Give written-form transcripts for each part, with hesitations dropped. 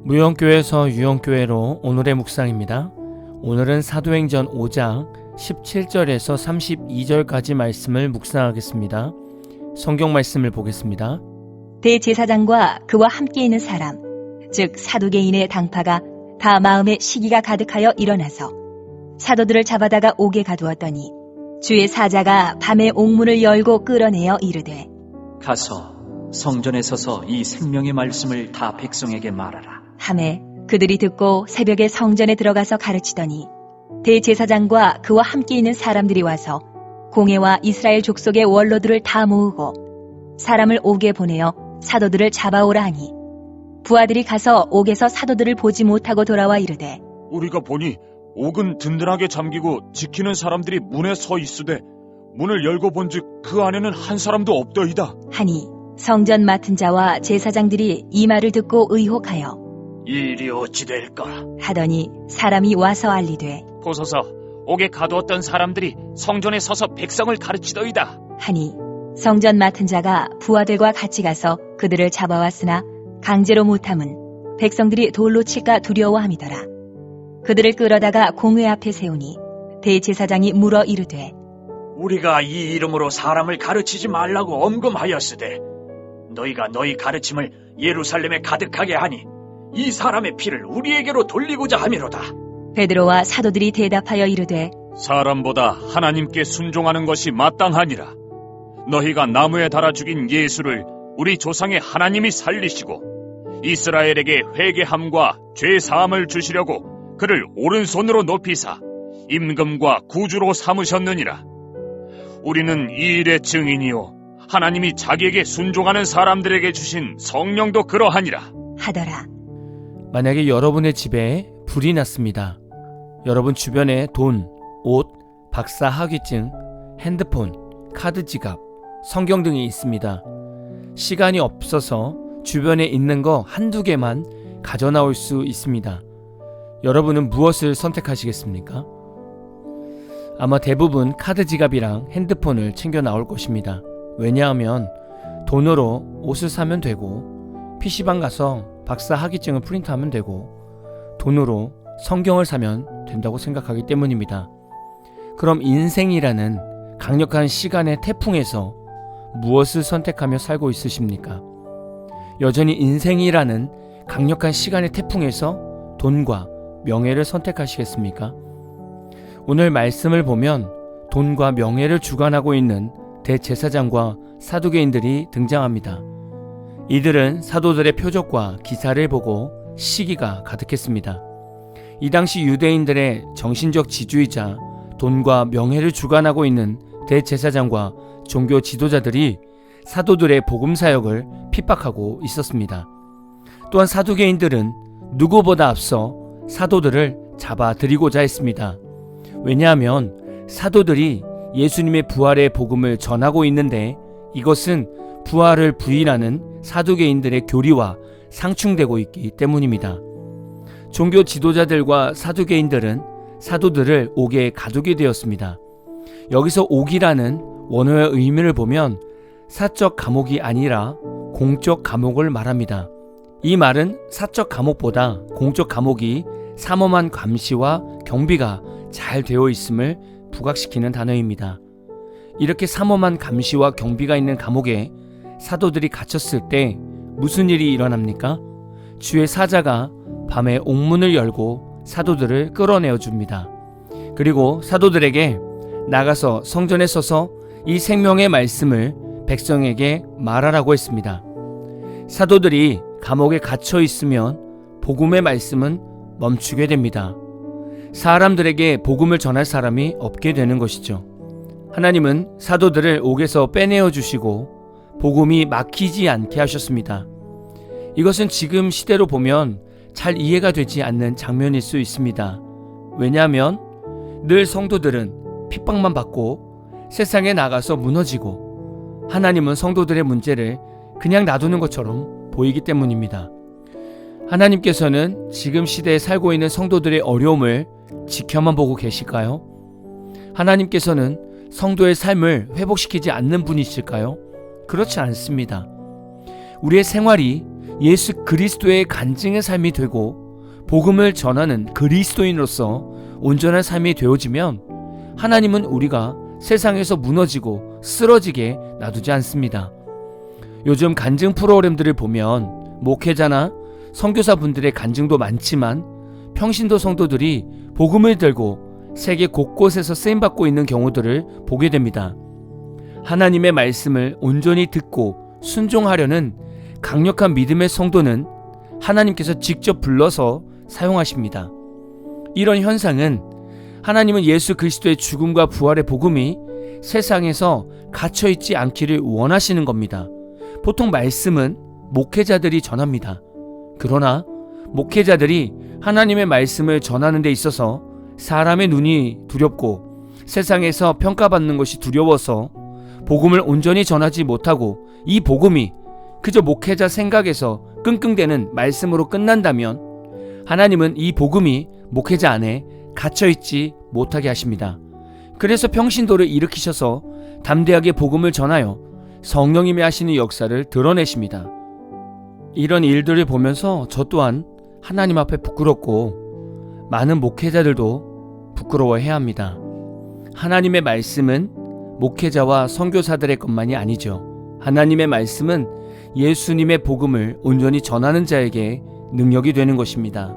무영교회에서 유영교회로 오늘의 묵상입니다. 오늘은 사도행전 5장 17절에서 32절까지 말씀을 묵상하겠습니다. 성경 말씀을 보겠습니다. 대제사장과 그와 함께 있는 사람, 즉 사두개인의 당파가 다 마음에 시기가 가득하여 일어나서 사도들을 잡아다가 옥에 가두었더니 주의 사자가 밤에 옥문을 열고 끌어내어 이르되 가서 성전에 서서 이 생명의 말씀을 다 백성에게 말하라. 하매 그들이 듣고 새벽에 성전에 들어가서 가르치더니 대제사장과 그와 함께 있는 사람들이 와서 공회와 이스라엘 족속의 원로들을 다 모으고 사람을 옥에 보내어 사도들을 잡아오라 하니 부하들이 가서 옥에서 사도들을 보지 못하고 돌아와 이르되 우리가 보니 옥은 든든하게 잠기고 지키는 사람들이 문에 서 있으되 문을 열고 본즉 그 안에는 한 사람도 없더이다 하니 성전 맡은 자와 제사장들이 이 말을 듣고 의혹하여 이 일이 어찌 될까? 하더니 사람이 와서 알리되 보소서, 옥에 가두었던 사람들이 성전에 서서 백성을 가르치더이다. 하니 성전 맡은 자가 부하들과 같이 가서 그들을 잡아왔으나 강제로 못함은 백성들이 돌로 칠까 두려워함이더라. 그들을 끌어다가 공회 앞에 세우니 대제사장이 물어 이르되 우리가 이 이름으로 사람을 가르치지 말라고 엄금하였으되 너희가 너희 가르침을 예루살렘에 가득하게 하니 이 사람의 피를 우리에게로 돌리고자 함이로다. 베드로와 사도들이 대답하여 이르되 사람보다 하나님께 순종하는 것이 마땅하니라. 너희가 나무에 달아 죽인 예수를 우리 조상의 하나님이 살리시고 이스라엘에게 회개함과 죄 사함을 주시려고 그를 오른손으로 높이사 임금과 구주로 삼으셨느니라. 우리는 이 일의 증인이요 하나님이 자기에게 순종하는 사람들에게 주신 성령도 그러하니라 하더라. 만약에 여러분의 집에 불이 났습니다. 여러분 주변에 돈, 옷, 박사 학위증, 핸드폰, 카드 지갑, 성경 등이 있습니다. 시간이 없어서 주변에 있는 거 한두 개만 가져나올 수 있습니다. 여러분은 무엇을 선택하시겠습니까? 아마 대부분 카드 지갑이랑 핸드폰을 챙겨 나올 것입니다. 왜냐하면 돈으로 옷을 사면 되고 PC방 가서 박사 학위증을 프린트하면 되고 돈으로 성경을 사면 된다고 생각하기 때문입니다. 그럼 인생이라는 강력한 시간의 태풍에서 무엇을 선택하며 살고 있으십니까? 여전히 인생이라는 강력한 시간의 태풍에서 돈과 명예를 선택하시겠습니까? 오늘 말씀을 보면 돈과 명예를 주관하고 있는 대제사장과 사두개인들이 등장합니다. 이들은 사도들의 표적과 기사를 보고 시기가 가득했습니다. 이 당시 유대인들의 정신적 지주이자 돈과 명예를 주관하고 있는 대제사장과 종교 지도자들이 사도들의 복음 사역을 핍박하고 있었습니다. 또한 사두개인들은 누구보다 앞서 사도들을 잡아들이고자 했습니다. 왜냐하면 사도들이 예수님의 부활의 복음을 전하고 있는데 이것은 부활을 부인하는 사두개인들의 교리와 상충되고 있기 때문입니다. 종교 지도자들과 사두개인들은 사도들을 옥에 가두게 되었습니다. 여기서 옥이라는 원어의 의미를 보면 사적 감옥이 아니라 공적 감옥을 말합니다. 이 말은 사적 감옥보다 공적 감옥이 삼엄한 감시와 경비가 잘 되어 있음을 부각시키는 단어입니다. 이렇게 삼엄한 감시와 경비가 있는 감옥에 사도들이 갇혔을 때 무슨 일이 일어납니까? 주의 사자가 밤에 옥문을 열고 사도들을 끌어내어 줍니다. 그리고 사도들에게 나가서 성전에 서서 이 생명의 말씀을 백성에게 말하라고 했습니다. 사도들이 감옥에 갇혀 있으면 복음의 말씀은 멈추게 됩니다. 사람들에게 복음을 전할 사람이 없게 되는 것이죠. 하나님은 사도들을 옥에서 빼내어 주시고 복음이 막히지 않게 하셨습니다. 이것은 지금 시대로 보면 잘 이해가 되지 않는 장면일 수 있습니다. 왜냐하면 늘 성도들은 핍박만 받고 세상에 나가서 무너지고 하나님은 성도들의 문제를 그냥 놔두는 것처럼 보이기 때문입니다. 하나님께서는 지금 시대에 살고 있는 성도들의 어려움을 지켜만 보고 계실까요? 하나님께서는 성도의 삶을 회복시키지 않는 분이실까요? 그렇지 않습니다. 우리의 생활이 예수 그리스도의 간증의 삶이 되고 복음을 전하는 그리스도인으로서 온전한 삶이 되어지면 하나님은 우리가 세상에서 무너지고 쓰러지게 놔두지 않습니다. 요즘 간증 프로그램들을 보면 목회자나 선교사분들의 간증도 많지만 평신도 성도들이 복음을 들고 세계 곳곳에서 쓰임받고 있는 경우들을 보게 됩니다. 하나님의 말씀을 온전히 듣고 순종하려는 강력한 믿음의 성도는 하나님께서 직접 불러서 사용하십니다. 이런 현상은 하나님은 예수 그리스도의 죽음과 부활의 복음이 세상에서 갇혀있지 않기를 원하시는 겁니다. 보통 말씀은 목회자들이 전합니다. 그러나 목회자들이 하나님의 말씀을 전하는 데 있어서 사람의 눈이 두렵고 세상에서 평가받는 것이 두려워서 복음을 온전히 전하지 못하고 이 복음이 그저 목회자 생각에서 끙끙대는 말씀으로 끝난다면 하나님은 이 복음이 목회자 안에 갇혀있지 못하게 하십니다. 그래서 평신도를 일으키셔서 담대하게 복음을 전하여 성령님이 하시는 역사를 드러내십니다. 이런 일들을 보면서 저 또한 하나님 앞에 부끄럽고 많은 목회자들도 부끄러워해야 합니다. 하나님의 말씀은 목회자와 선교사들의 것만이 아니죠. 하나님의 말씀은 예수님의 복음을 온전히 전하는 자에게 능력이 되는 것입니다.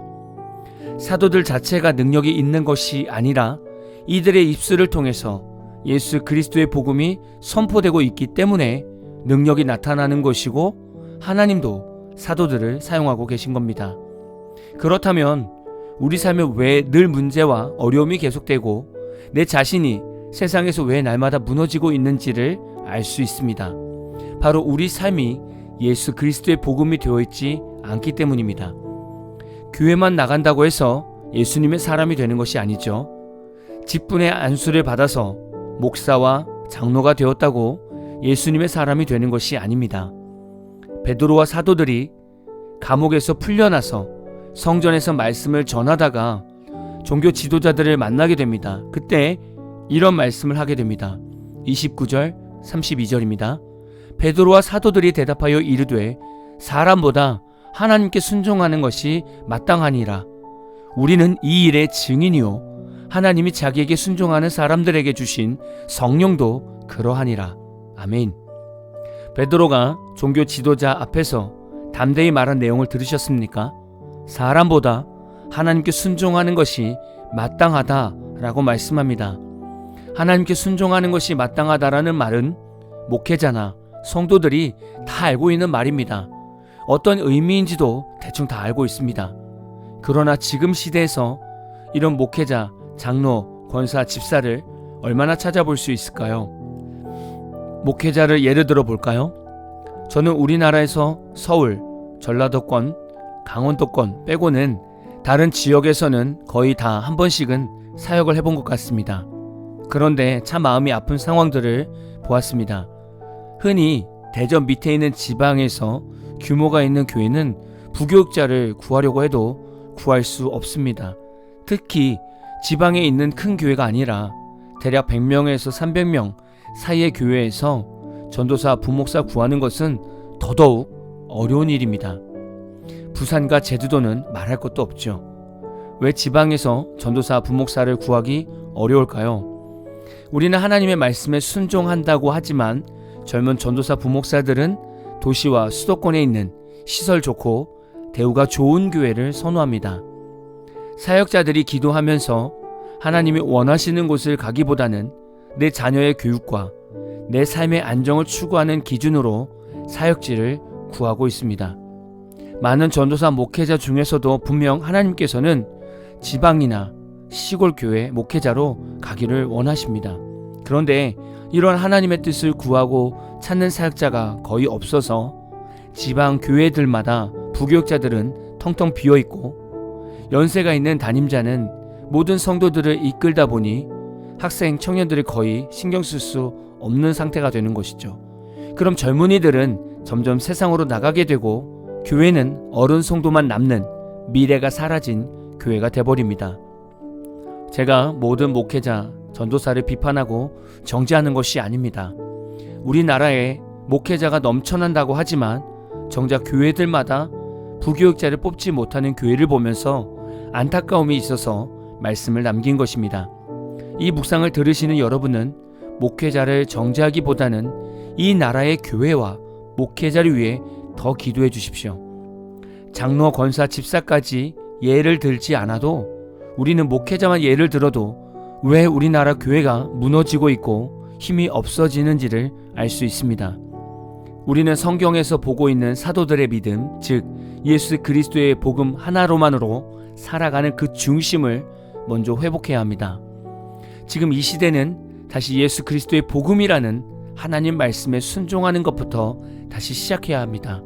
사도들 자체가 능력이 있는 것이 아니라 이들의 입술을 통해서 예수 그리스도의 복음이 선포되고 있기 때문에 능력이 나타나는 것이고 하나님도 사도들을 사용하고 계신 겁니다. 그렇다면 우리 삶에 왜 늘 문제와 어려움이 계속되고 내 자신이 세상에서 왜 날마다 무너지고 있는지를 알 수 있습니다. 바로 우리 삶이 예수 그리스도의 복음이 되어 있지 않기 때문입니다. 교회만 나간다고 해서 예수님의 사람이 되는 것이 아니죠. 직분의 안수를 받아서 목사와 장로가 되었다고 예수님의 사람이 되는 것이 아닙니다. 베드로와 사도들이 감옥에서 풀려나서 성전에서 말씀을 전하다가 종교 지도자들을 만나게 됩니다. 그때 이런 말씀을 하게 됩니다. 29절 32절입니다. 베드로와 사도들이 대답하여 이르되 사람보다 하나님께 순종하는 것이 마땅하니라. 우리는 이 일의 증인이요 하나님이 자기에게 순종하는 사람들에게 주신 성령도 그러하니라. 아멘. 베드로가 종교 지도자 앞에서 담대히 말한 내용을 들으셨습니까? 사람보다 하나님께 순종하는 것이 마땅하다라고 말씀합니다. 하나님께 순종하는 것이 마땅하다라는 말은 목회자나 성도들이 다 알고 있는 말입니다. 어떤 의미인지도 대충 다 알고 있습니다. 그러나 지금 시대에서 이런 목회자, 장로, 권사, 집사를 얼마나 찾아볼 수 있을까요? 목회자를 예를 들어 볼까요? 저는 우리나라에서 서울, 전라도권, 강원도권 빼고는 다른 지역에서는 거의 다 한 번씩은 사역을 해본 것 같습니다. 그런데 참 마음이 아픈 상황들을 보았습니다. 흔히 대전 밑에 있는 지방에서 규모가 있는 교회는 부교육자를 구하려고 해도 구할 수 없습니다. 특히 지방에 있는 큰 교회가 아니라 대략 100명에서 300명 사이의 교회에서 전도사, 부목사 구하는 것은 더더욱 어려운 일입니다. 부산과 제주도는 말할 것도 없죠. 왜 지방에서 전도사, 부목사를 구하기 어려울까요? 우리는 하나님의 말씀에 순종한다고 하지만 젊은 전도사, 부목사들은 도시와 수도권에 있는 시설 좋고 대우가 좋은 교회를 선호합니다. 사역자들이 기도하면서 하나님이 원하시는 곳을 가기보다는 내 자녀의 교육과 내 삶의 안정을 추구하는 기준으로 사역지를 구하고 있습니다. 많은 전도사 목회자 중에서도 분명 하나님께서는 지방이나 시골 교회 목회자로 가기를 원하십니다. 그런데 이런 하나님의 뜻을 구하고 찾는 사역자가 거의 없어서 지방 교회들마다 부교육자들은 텅텅 비어있고 연세가 있는 담임자는 모든 성도들을 이끌다 보니 학생, 청년들을 거의 신경 쓸 수 없는 상태가 되는 것이죠. 그럼 젊은이들은 점점 세상으로 나가게 되고 교회는 어른 성도만 남는 미래가 사라진 교회가 돼버립니다. 제가 모든 목회자, 전도사를 비판하고 정죄하는 것이 아닙니다. 우리나라에 목회자가 넘쳐난다고 하지만 정작 교회들마다 부교육자를 뽑지 못하는 교회를 보면서 안타까움이 있어서 말씀을 남긴 것입니다. 이 묵상을 들으시는 여러분은 목회자를 정죄하기보다는 이 나라의 교회와 목회자를 위해 더 기도해 주십시오. 장로, 권사, 집사까지 예를 들지 않아도 우리는 목회자만 예를 들어도 왜 우리나라 교회가 무너지고 있고 힘이 없어지는지를 알 수 있습니다. 우리는 성경에서 보고 있는 사도들의 믿음, 즉 예수 그리스도의 복음 하나로만으로 살아가는 그 중심을 먼저 회복해야 합니다. 지금 이 시대는 다시 예수 그리스도의 복음이라는 하나님 말씀에 순종하는 것부터 다시 시작해야 합니다.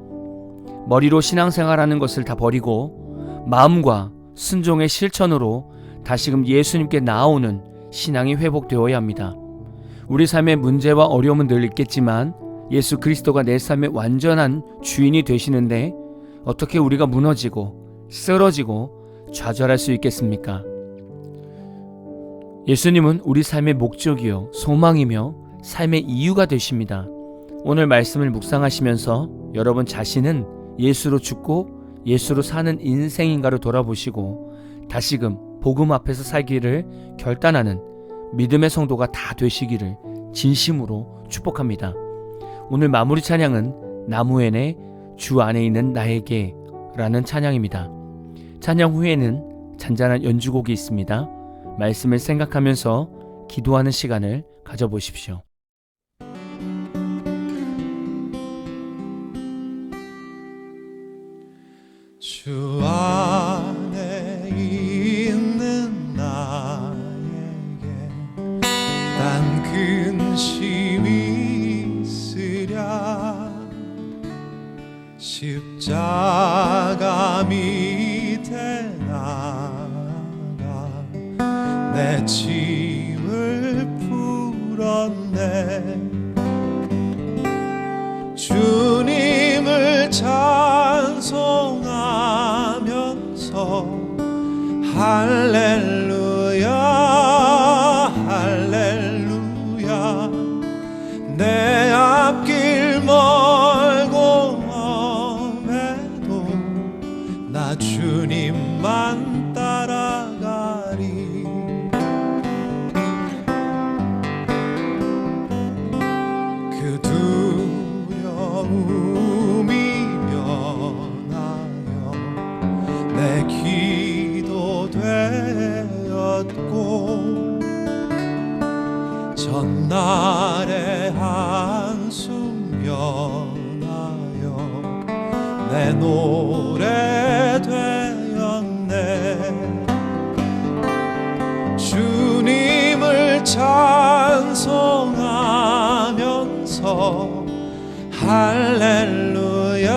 머리로 신앙생활하는 것을 다 버리고 마음과 순종의 실천으로 다시금 예수님께 나아오는 신앙이 회복되어야 합니다. 우리 삶의 문제와 어려움은 늘 있겠지만 예수 그리스도가 내 삶의 완전한 주인이 되시는데 어떻게 우리가 무너지고 쓰러지고 좌절할 수 있겠습니까? 예수님은 우리 삶의 목적이요 소망이며 삶의 이유가 되십니다. 오늘 말씀을 묵상하시면서 여러분 자신은 예수로 죽고 예수로 사는 인생인가를 돌아보시고 다시금 복음 앞에서 살기를 결단하는 믿음의 성도가 다 되시기를 진심으로 축복합니다. 오늘 마무리 찬양은 나무엔의 주 안에 있는 나에게 라는 찬양입니다. 찬양 후에는 잔잔한 연주곡이 있습니다. 말씀을 생각하면서 기도하는 시간을 가져보십시오. 주 안에 있는 나에게 난 근심이 있으랴 십자가 밑에 나가 내 짐을 풀었네 주님을 찬송하면서 할렐루야 할렐루야 내 앞길 멀고 험해도 나 주님만 따라가리 그 두려움이 면하여 내 기도 되었고 전날의 한숨 면하여 내 노래 되었네 주님을 찬송하면서 할렐루야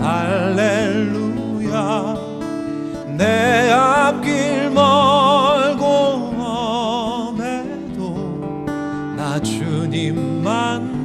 할렐루야 내 앞길 멀고 험해도 나 주님만